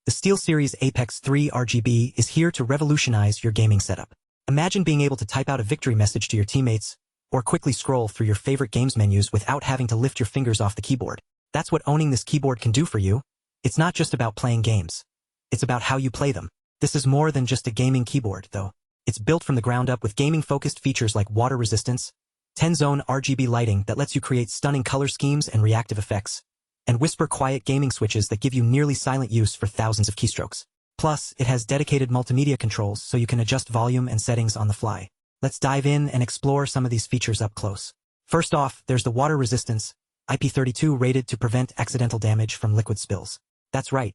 The SteelSeries Apex 3 RGB is here to revolutionize your gaming setup. Imagine being able to type out a victory message to your teammates, or quickly scroll through your favorite games menus without having to lift your fingers off the keyboard. That's what owning this keyboard can do for you. It's not just about playing games. It's about how you play them. This is more than just a gaming keyboard, though. It's built from the ground up with gaming-focused features like water resistance, 10-zone RGB lighting that lets you create stunning color schemes and reactive effects, and whisper-quiet gaming switches that give you nearly silent use for thousands of keystrokes. Plus, it has dedicated multimedia controls so you can adjust volume and settings on the fly. Let's dive in and explore some of these features up close. First off, there's the water resistance, IP32 rated to prevent accidental damage from liquid spills. That's right.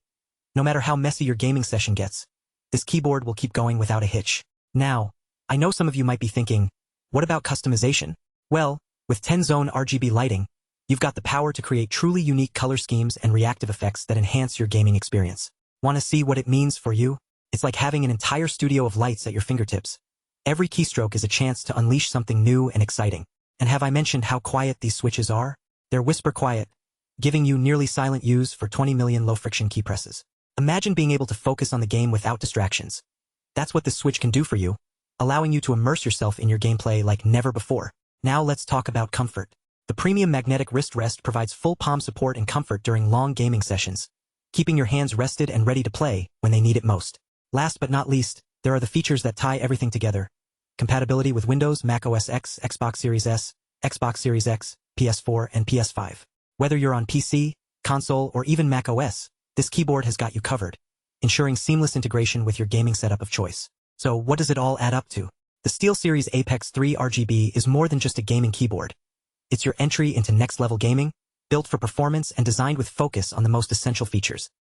No matter how messy your gaming session gets, this keyboard will keep going without a hitch. Now, I know some of you might be thinking, what about customization? Well, with 10-zone RGB lighting, you've got the power to create truly unique color schemes and reactive effects that enhance your gaming experience. Want to see what it means for you? It's like having an entire studio of lights at your fingertips. Every keystroke is a chance to unleash something new and exciting. And have I mentioned how quiet these switches are? They're whisper quiet, giving you nearly silent use for 20 million low-friction key presses. Imagine being able to focus on the game without distractions. That's what this switch can do for you, allowing you to immerse yourself in your gameplay like never before. Now let's talk about comfort. The premium magnetic wrist rest provides full palm support and comfort during long gaming sessions, keeping your hands rested and ready to play when they need it most. Last but not least, there are the features that tie everything together. Compatibility with Windows, Mac OS X, Xbox Series S, Xbox Series X, PS4, and PS5. Whether you're on PC, console, or even Mac OS, this keyboard has got you covered, ensuring seamless integration with your gaming setup of choice. So what does it all add up to? The SteelSeries Apex 3 RGB is more than just a gaming keyboard. It's your entry into next-level gaming, built for performance and designed with focus on the most essential features.